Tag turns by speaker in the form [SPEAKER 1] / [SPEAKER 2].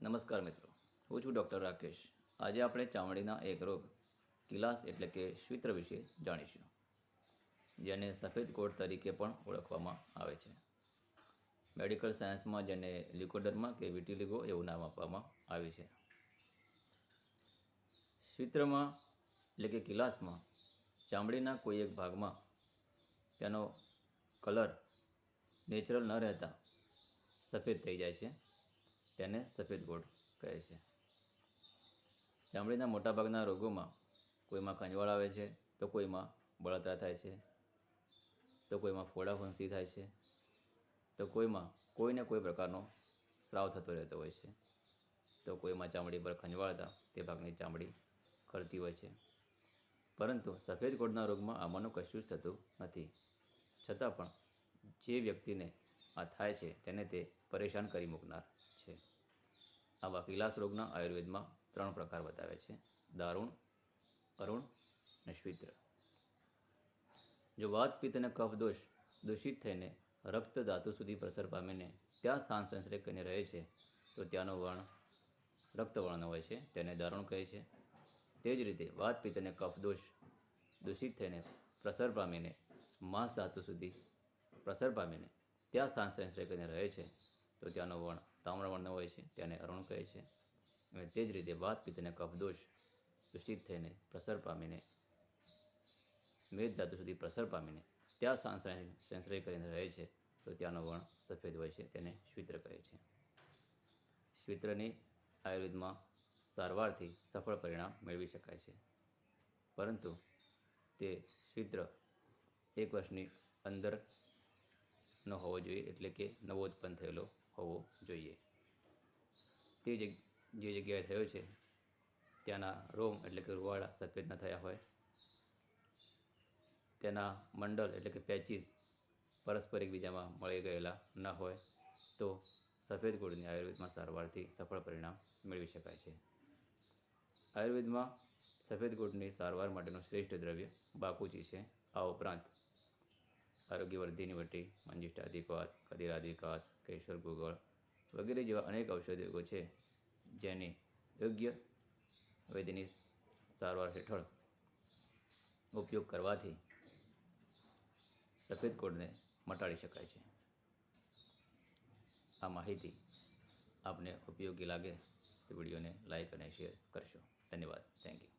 [SPEAKER 1] નમસ્કાર મિત્રો, હું છું ડૉક્ટર રાકેશ. આજે આપણે ચામડીના એક રોગ કિલાસ એટલે કે શ્વિત્ર વિશે જાણીશું, જેને સફેદ કોડ તરીકે પણ ઓળખવામાં આવે છે. મેડિકલ સાયન્સમાં જેને લ્યુકોડર્મા કે વિટિલિગો એવું નામ આપવામાં આવ્યું છે. શ્વિત્રમાં એટલે કે કિલાસમાં ચામડીના કોઈ એક ભાગમાં તેનો કલર નેચરલ ન રહેતા સફેદ થઈ જાય છે. તેને સફેદ કોડ કહે છે. ચામડીના મોટાભાગના રોગોમાં કોઈમાં ખંજવાળ આવે છે, તો કોઈમાં બળતરા થાય છે, તો કોઈમાં ફોડા ફૂંસી થાય છે, તો કોઈમાં કોઈને કોઈ પ્રકારનો સ્રાવ થતો રહેતો હોય છે, તો કોઈમાં ચામડી પર ખંજવાળતા તે ભાગની ચામડી ખરતી હોય છે. પરંતુ સફેદ કોડના રોગમાં આમાંનું કશું જ થતું નથી. છતાં પણ જે વ્યક્તિને આ થાય છે તેને તે પરેશાન કરી મૂકનાર છે. આવા કિલાસ રોગના આયુર્વેદમાં 3 પ્રકાર બતાવે છે: દારૂણ, અરુણ અને શ્વિત્ર. જો વાત, પિત્ત અને કફ દોષ દૂષિત થઈને રક્ત ધાતુ સુધી પ્રસર પામીને ત્યાં સ્થાન સંશ્લેષ કરીને રહે છે, તો ત્યાંનો વર્ણ રક્તવર્ણનો હોય છે, તેને દારૂણ કહે છે. તે જ રીતે વાત, પિત્ત અને કફ દોષ દૂષિત થઈને પ્રસર પામીને માંસ ધાતુ સુધી પ્રસર પામીને ત્યાં સ્થાન સંશ્લેષ કરીને રહે છે, તો ત્યાંનો વર્ણ તામ્રવર્ણનો હોય છે, તેને અરુણ કહે છે. અને તે જ રીતે વાત, પિત્ત અને કફ દોષ દૂષિત થઈને પ્રસર પામીને મેદ ધાતુ સુધી પ્રસર પામીને ત્યાં સ્થાન સંશ્લેષ કરીને રહે છે, તો ત્યાંનો વર્ણ સફેદ હોય છે, તેને શ્વિત્ર કહે છે. શ્વિત્રની આયુર્વેદમાં સારવારથી સફળ પરિણામ મેળવી શકાય છે, પરંતુ તે શ્વિત્ર 1 વર્ષની અંદર ન હોવો જોઈએ, એટલે કે નવો ઉત્પન્ન થયેલો હોવો જોઈએ. તે જે જગ્યાએ થયો છે ત્યાંના રોમ એટલે કે રૂવાડા સફેદ ન થયા હોય, તેના મંડલ એટલે કે પેચીસ પરસ્પર એકબીજામાં મળી ગયેલા ન હોય, તો સફેદ કોડની આયુર્વેદમાં સારવારથી સફળ પરિણામ મેળવી શકાય છે. આયુર્વેદમાં સફેદ કોડની સારવાર માટેનું શ્રેષ્ઠ દ્રવ્ય બાકુચી છે. આ ઉપરાંત આરોગ્યવર્ધિની વટી, મંજિષ્ઠાધિપાત, કદીરાધિપાત, કેશર ગુગળ વગેરે જેવા અનેક ઔષધિઓ છે, જેની યોગ્ય વૈદ્યની સારવાર હેઠળ ઉપયોગ કરવાથી સફેદ કોડને મટાડી શકાય છે. આ માહિતી આપને ઉપયોગી લાગે તો વિડીયોને લાઈક અને શેર કરશો. ધન્યવાદ. Thank you.